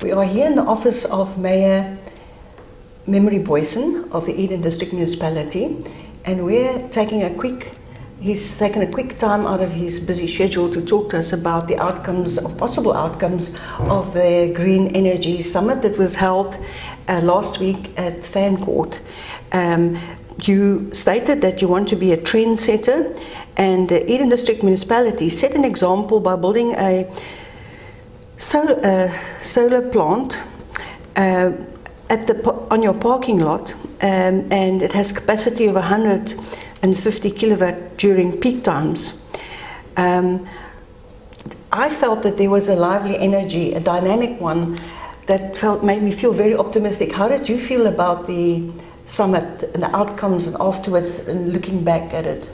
We are here in the office of Mayor Memory Booysen of the Eden District Municipality, and he's taken a quick time out of his busy schedule to talk to us about the possible outcomes of the Green Energy Summit that was held last week at Fancourt. You stated that you want to be a trendsetter, and the Eden District Municipality set an example by building a solar plant on your parking lot, and it has capacity of 150 kilowatt during peak times. I felt that there was a lively energy, a dynamic one, that made me feel very optimistic. How did you feel about the summit and the outcomes and afterwards and looking back at it?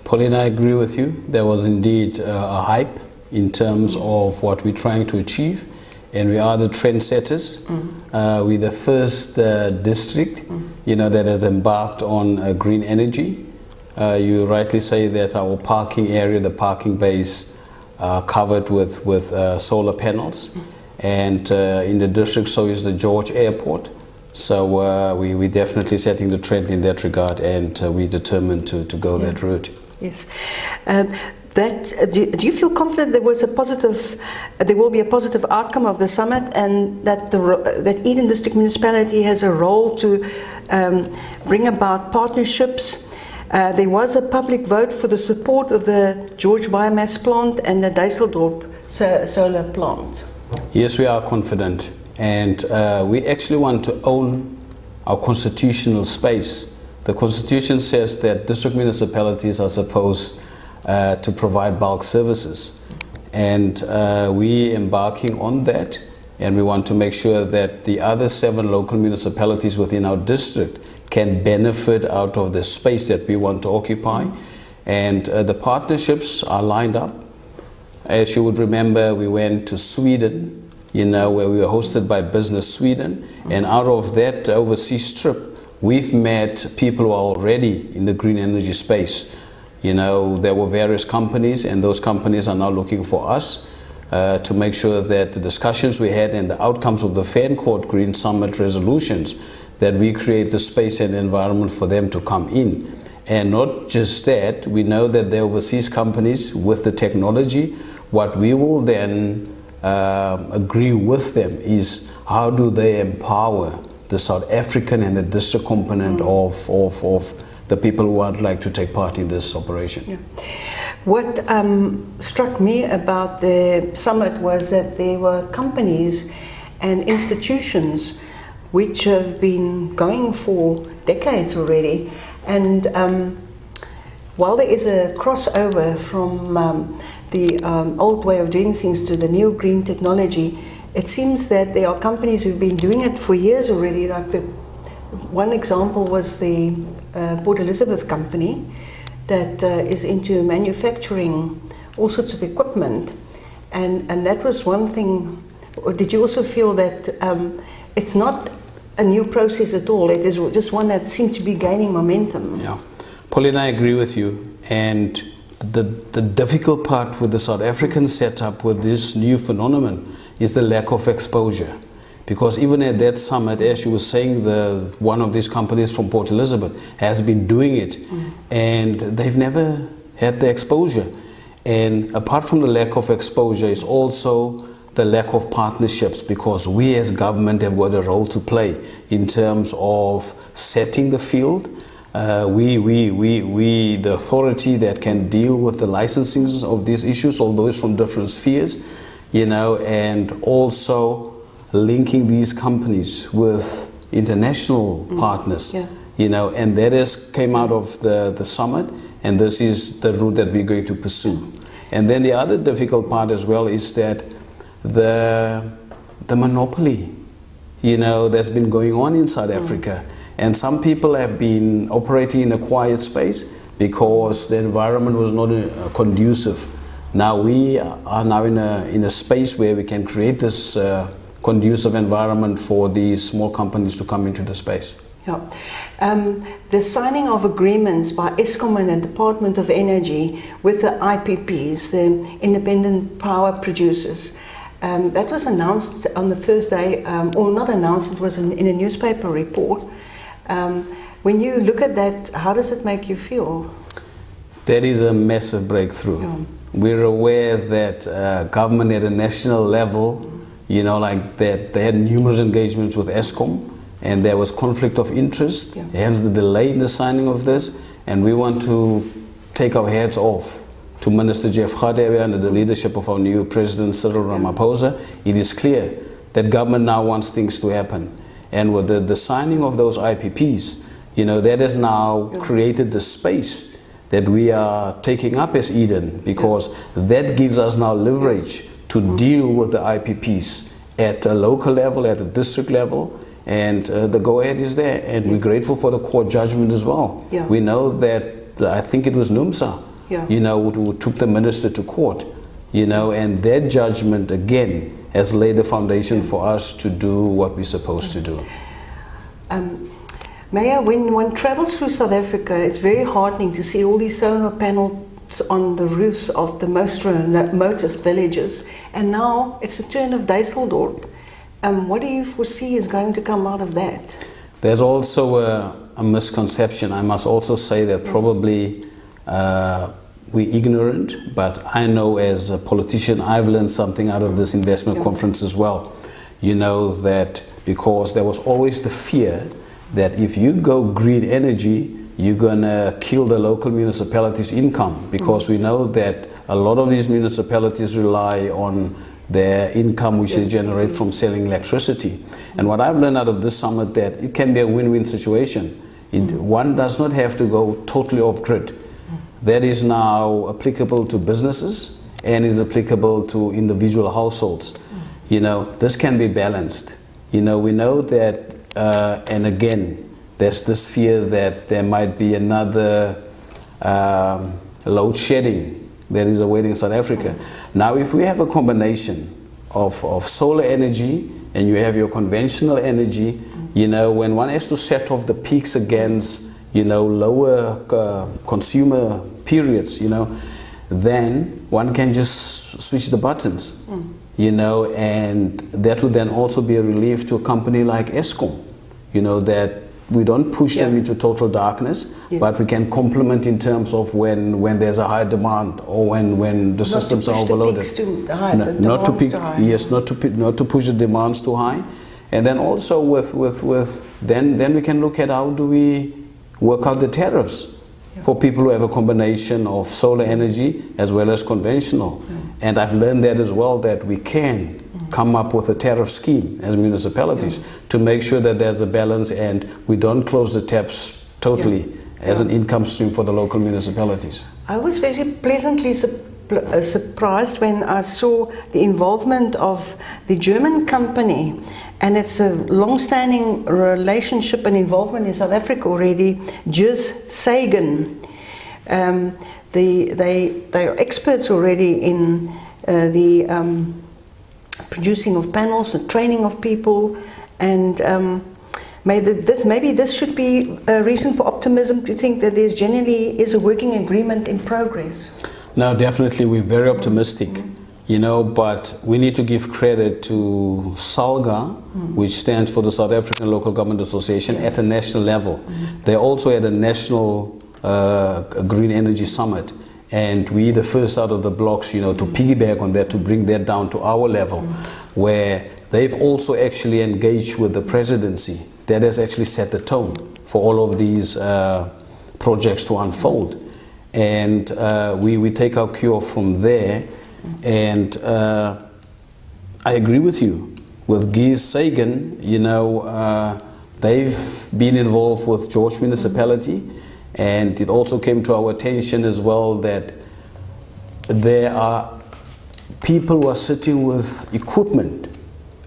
Pauline, I agree with you. There was indeed a hype in terms of what we're trying to achieve, and we are the trendsetters. We're the first district, that has embarked on green energy. You rightly say that our parking area, the parking bays, are covered with solar panels, and in the district, so is the George Airport. So we're definitely setting the trend in that regard, and we're determined to go that route. Yes. Do you feel confident there will be a positive outcome of the summit, and that Eden District Municipality has a role to bring about partnerships? There was a public vote for the support of the George biomass plant and the Dijsseldorp solar plant. Yes, we are confident, and we actually want to own our constitutional space. The Constitution says that district municipalities are supposed to provide bulk services, and we embarking on that, and we want to make sure that the other 7 local municipalities within our district can benefit out of the space that we want to occupy. And the partnerships are lined up. As you would remember, we went to Sweden, where we were hosted by Business Sweden, and out of that overseas trip we've met people who are already in the green energy space. There were various companies, and those companies are now looking for us to make sure that the discussions we had and the outcomes of the Fancourt Green Summit resolutions, that we create the space and environment for them to come in. And not just that, we know that the overseas companies with the technology, what we will then agree with them is how do they empower the South African and the district component of the people who would like to take part in this operation. Yeah. What struck me about the summit was that there were companies and institutions which have been going for decades already, and while there is a crossover from the old way of doing things to the new green technology, it seems that there are companies who've been doing it for years already. Like one example was the Port Elizabeth company that is into manufacturing all sorts of equipment, and that was one thing. Or did you also feel that it's not a new process at all? It is just one that seemed to be gaining momentum. Yeah, Pauline, I agree with you. And the difficult part with the South African setup with this new phenomenon is the lack of exposure. Because even at that summit, as you were saying, one of these companies from Port Elizabeth has been doing it, and they've never had the exposure. And apart from the lack of exposure is also the lack of partnerships, because we as government have got a role to play in terms of setting the field. We the authority that can deal with the licensing of these issues, although it's from different spheres, and also linking these companies with international partners, and that came out of the summit, and this is the route that we're going to pursue. And then the other difficult part as well is that the monopoly, that's been going on in South Africa, and some people have been operating in a quiet space because the environment was not conducive. Now we are now in a space where we can create this conducive environment for these small companies to come into the space. Yeah. The signing of agreements by Eskom and the Department of Energy with the IPPs, the independent power producers, That was announced on the Thursday, or not announced, it was in a newspaper report. When you look at that, how does it make you feel? That is a massive breakthrough. Yeah. We're aware that government at a national level, you know, like that they had numerous engagements with ESCOM, and there was conflict of interest, hence the delay in the signing of this. And we want to take our hats off to Minister Jeff Radebe under the leadership of our new President Cyril Ramaphosa. It is clear that government now wants things to happen. And with the signing of those IPPs, you know, that has now created the space that we are taking up as Eden, because that gives us now leverage to deal with the IPPs at a local level, at a district level, and the go-ahead is there. And we're grateful for the court judgment as well. We know that, I think it was NUMSA, you know, who took the minister to court, you know, and their judgment again has laid the foundation for us to do what we're supposed to do. Mayor, when one travels through South Africa, it's very heartening to see all these solar panels on the roofs of the most remotest villages, and now it's the turn of Dijsseldorp. What do you foresee is going to come out of that? There's also a misconception. I must also say that probably we're ignorant, but I know as a politician I've learned something out of this investment conference as well. You know, that because there was always the fear that if you go green energy, you're going to kill the local municipalities' income, because we know that a lot of these municipalities rely on their income which they generate from selling electricity. And what I've learned out of this summit, that it can be a win-win situation. One does not have to go totally off-grid. That is now applicable to businesses and is applicable to individual households. You know, this can be balanced. You know, we know that, and again, there's this fear that there might be another load shedding that is awaiting South Africa. Now, if we have a combination of solar energy and you have your conventional energy, you know, when one has to set off the peaks against, you know, lower consumer periods, you know, then one can just switch the buttons, you know, and that would then also be a relief to a company like ESCOM, you know, that we don't push them into total darkness, but we can complement in terms of when there's a high demand, or when the systems are overloaded. Not to push the demands too high. And then also then we can look at how do we work out the tariffs for people who have a combination of solar energy as well as conventional. And I've learned that as well, that we can come up with a tariff scheme as municipalities to make sure that there's a balance and we don't close the taps totally as an income stream for the local municipalities. I was very pleasantly surprised when I saw the involvement of the German company, and it's a long-standing relationship and involvement in South Africa already, Just Sagan. They are experts already in the producing of panels and training of people, and maybe this should be a reason for optimism to think that there's generally is a working agreement in progress. No, definitely we're very optimistic, you know, but we need to give credit to SALGA, which stands for the South African Local Government Association, at a national level. They also had a national green energy summit, and we the first out of the blocks, you know, to piggyback on that, to bring that down to our level, where they've also actually engaged with the presidency. That has actually set the tone for all of these projects to unfold. And we take our cue from there. And I agree with you. With Guy Sagan, you know, they've been involved with George Municipality, and it also came to our attention as well that there are people who are sitting with equipment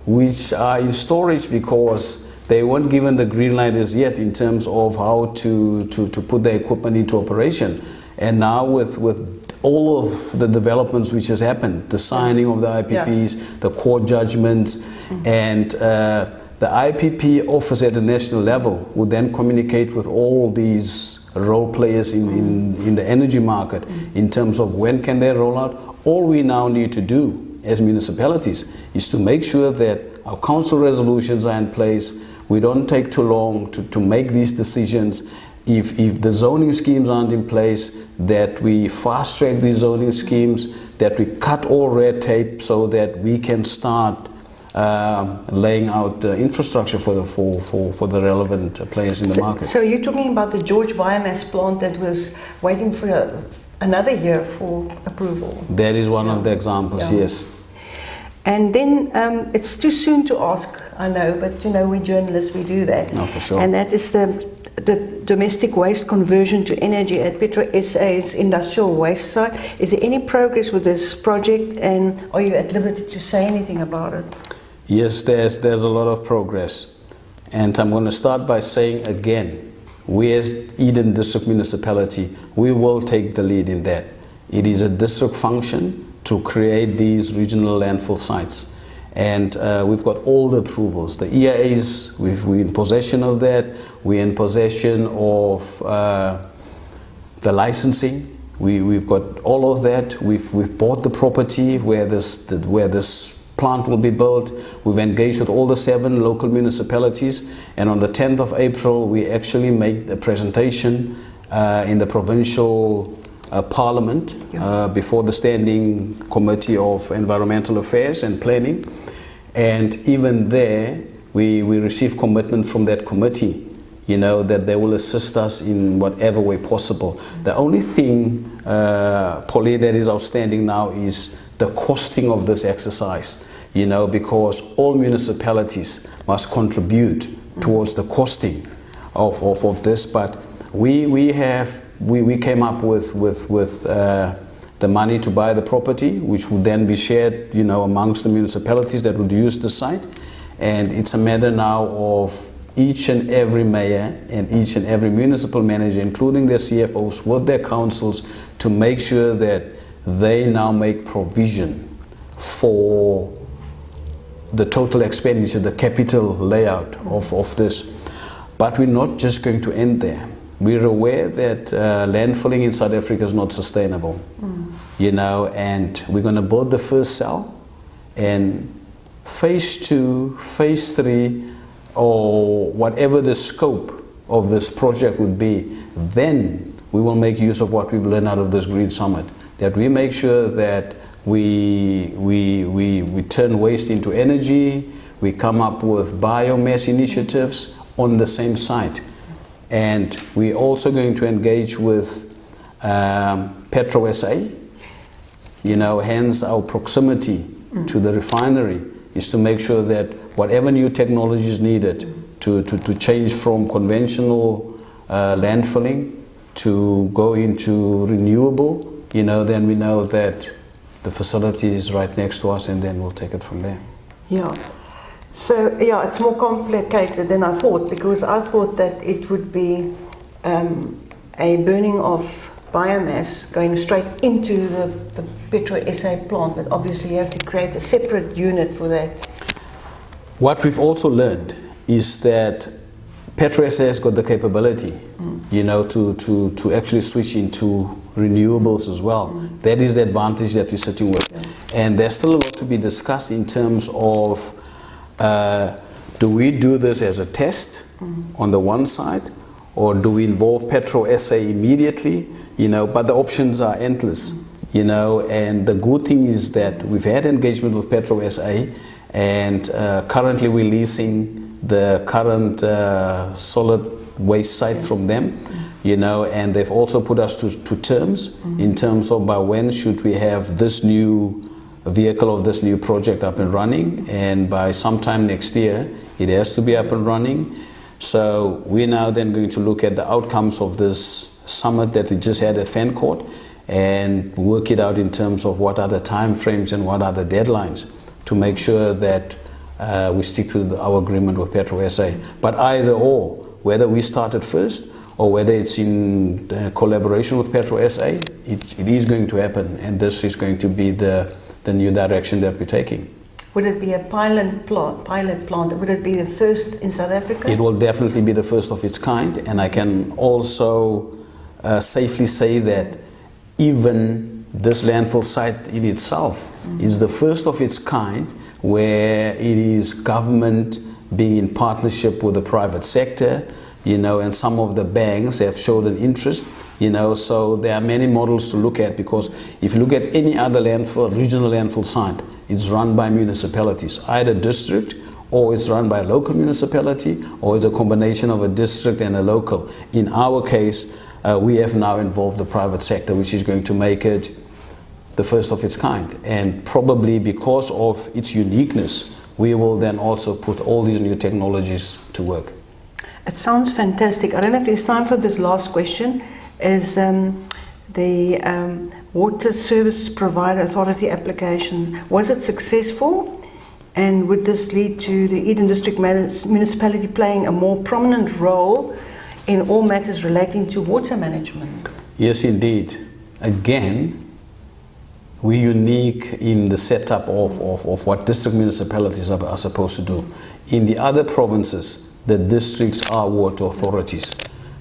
which are in storage because they weren't given the green light as yet in terms of how to put the equipment into operation. And now with all of the developments which has happened, the signing of the IPPs, the court judgments, and the IPP office at the national level would then communicate with all these role players in the energy market in terms of when can they roll out. All we now need to do as municipalities is to make sure that our council resolutions are in place. We don't take too long to make these decisions. If the zoning schemes aren't in place, that we fast track these zoning schemes, that we cut all red tape so that we can start laying out the infrastructure for the relevant players in the market. So you're talking about the George biomass plant that was waiting for another year for approval. That is one of the examples, yes. And then it's too soon to ask, I know, but you know, we journalists, we do that. No, for sure. And that is the domestic waste conversion to energy at PetroSA's industrial waste site. Is there any progress with this project, and are you at liberty to say anything about it? Yes, there's a lot of progress. And I'm going to start by saying again, we as Eden District Municipality, we will take the lead in that. It is a district function to create these regional landfill sites. And we've got all the approvals. The EIAs, we're in possession of that. We're in possession of the licensing. We've got all of that. We've bought the property where this plant will be built. We've engaged with all the 7 local municipalities, and on the 10th of April we actually made a presentation in the Provincial Parliament before the Standing Committee of Environmental Affairs and Planning, and even there we received commitment from that committee, you know, that they will assist us in whatever way possible. The only thing, Pauline, that is outstanding now is the costing of this exercise, you know, because all municipalities must contribute towards the costing of this. But we came up with the money to buy the property, which would then be shared, you know, amongst the municipalities that would use the site. And it's a matter now of each and every mayor and each and every municipal manager, including their CFOs, with their councils, to make sure that they now make provision for the total expenditure, the capital layout of this. But we're not just going to end there. We're aware that landfilling in South Africa is not sustainable, you know, and we're going to build the first cell, and phase 2, phase 3, or whatever the scope of this project would be, then we will make use of what we've learned out of this Green Summit, that we make sure that we turn waste into energy, we come up with biomass initiatives on the same site. And we're also going to engage with PetroSA, you know, hence our proximity to the refinery is to make sure that whatever new technology is needed to change from conventional landfilling to go into renewable, you know, then we know that the facility is right next to us, and then we'll take it from there. Yeah. So, yeah, it's more complicated than I thought, because I thought that it would be a burning of biomass going straight into the PetroSA plant, but obviously you have to create a separate unit for that. What we've also learned is that PetroSA has got the capability, you know, to actually switch into renewables as well. That is the advantage that we're sitting with. And there's still a lot to be discussed in terms of do we do this as a test on the one side, or do we involve PetroSA immediately, you know, but the options are endless, you know, and the good thing is that we've had engagement with PetroSA, and currently we're leasing the current solid waste site from them, you know, and they've also put us to terms in terms of by when should we have this new vehicle of this new project up and running, and by sometime next year it has to be up and running. So we're now then going to look at the outcomes of this summit that we just had at Fancourt and work it out in terms of what are the time frames and what are the deadlines to make sure that we stick to our agreement with PetroSA. But either or, whether we started first or whether it's in collaboration with PetroSA, it is going to happen, and this is going to be the new direction that we're taking. Would it be a pilot plant? Would it be the first in South Africa? It will definitely be the first of its kind, and I can also safely say that even this landfill site in itself is the first of its kind, where it is government being in partnership with the private sector, and some of the banks have showed an interest, so there are many models to look at, because if you look at any other landfill, regional landfill site, it's run by municipalities, either district, or it's run by a local municipality, or it's a combination of a district and a local. In our case, we have now involved the private sector, which is going to make it the first of its kind. And probably because of its uniqueness, we will then also put all these new technologies to work. It sounds fantastic. I don't know if there's time for this last question. Is the Water Service Provider Authority application, was it successful? And would this lead to the Eden District Municipality playing a more prominent role in all matters relating to water management? Yes, indeed. Again, we're unique in the setup of what district municipalities are supposed to do. In the other provinces, the districts are water authorities,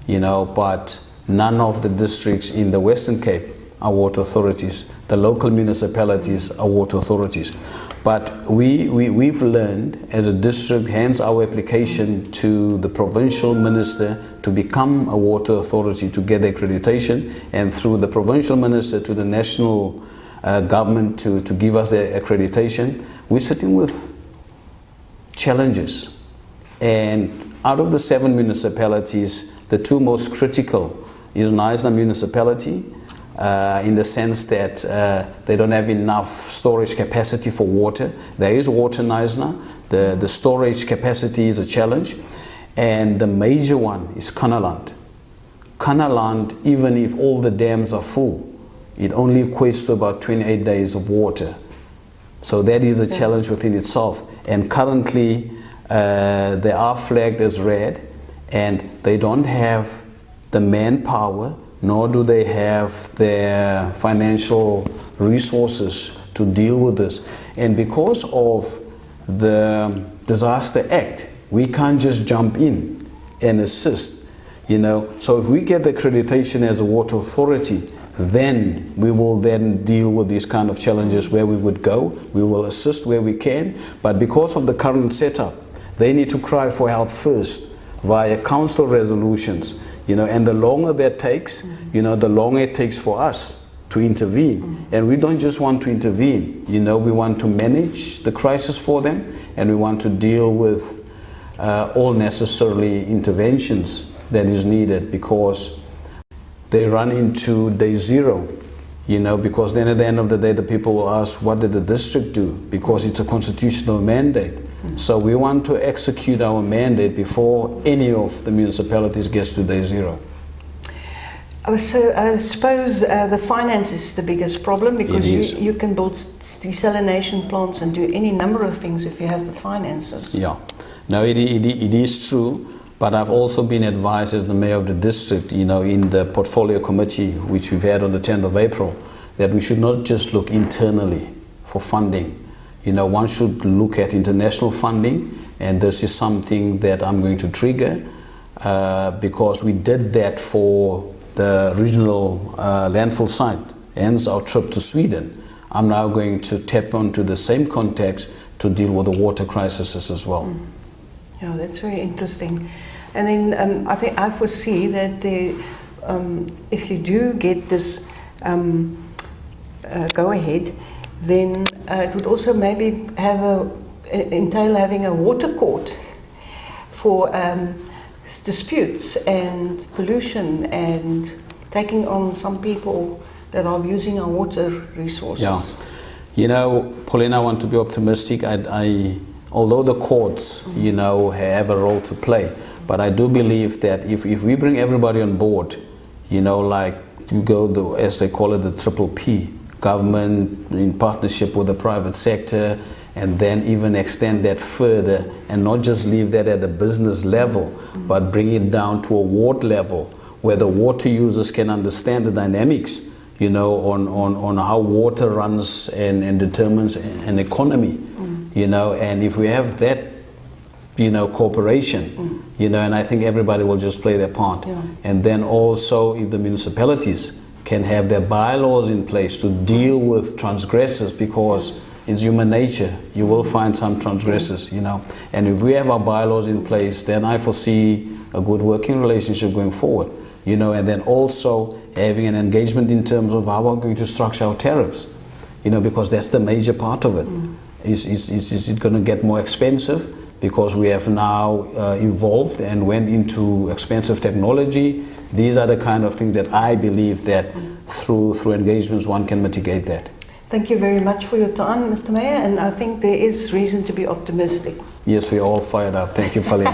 but none of the districts in the Western Cape are water authorities. The local municipalities are water authorities. But we've learned as a district, hence our application to the provincial minister to become a water authority to get accreditation, and through the provincial minister to the national government to give us the accreditation. We're sitting with challenges. And out of the 7 municipalities, the 2 most critical is Knysna municipality, in the sense that they don't have enough storage capacity for water. There is water in Knysna. The storage capacity is a challenge. And the major one is Kannaland. Kannaland, even if all the dams are full, it only equates to about 28 days of water. So that is a challenge within itself. And currently, they are flagged as red, and they don't have the manpower, nor do they have their financial resources to deal with this. And because of the Disaster Act, we can't just jump in and assist, So if we get the accreditation as a water authority, then we will then deal with these kind of challenges where we would go. We will assist where we can, but because of the current setup, they need to cry for help first via council resolutions, and the longer that takes, the longer it takes for us to intervene. And we don't just want to intervene, we want to manage the crisis for them, and we want to deal with all necessary interventions that is needed, because they run into day zero, because then at the end of the day, the people will ask, what did the district do? Because it's a constitutional mandate. So we want to execute our mandate before any of the municipalities gets to day zero. So I suppose the finances is the biggest problem, because you can build desalination plants and do any number of things if you have the finances. Yeah, no, it is true. But I've also been advised as the mayor of the district, in the portfolio committee, which we've had on the 10th of April, that we should not just look internally for funding. One should look at international funding, and this is something that I'm going to trigger because we did that for the regional landfill site, hence our trip to Sweden. I'm now going to tap onto the same context to deal with the water crises as well. Yeah, that's very interesting. And then I think I foresee that if you do get this go ahead, then it would also maybe entail having a water court for disputes and pollution, and taking on some people that are using our water resources. Yeah, Pauline, I want to be optimistic. Although the courts, have a role to play, but I do believe that if we bring everybody on board, like you go as they call it, the triple P, government in partnership with the private sector, and then even extend that further, and not just leave that at the business level, but bring it down to a ward level, where the water users can understand the dynamics, on how water runs and determines an economy. And if we have that, cooperation, and I think everybody will just play their part. Yeah. And then also if the municipalities can have their bylaws in place to deal with transgressors, because it's human nature. You will find some transgressors, you know. And if we have our bylaws in place, then I foresee a good working relationship going forward, you know, and then also having an engagement in terms of how we're going to structure our tariffs, you know, because that's the major part of it. Is it going to get more expensive? Because we have now evolved and went into expensive technology. These are the kind of things that I believe that through engagements one can mitigate that. Thank you very much for your time, Mr. Mayor, and I think there is reason to be optimistic. Yes, we're all fired up. Thank you, Pauline.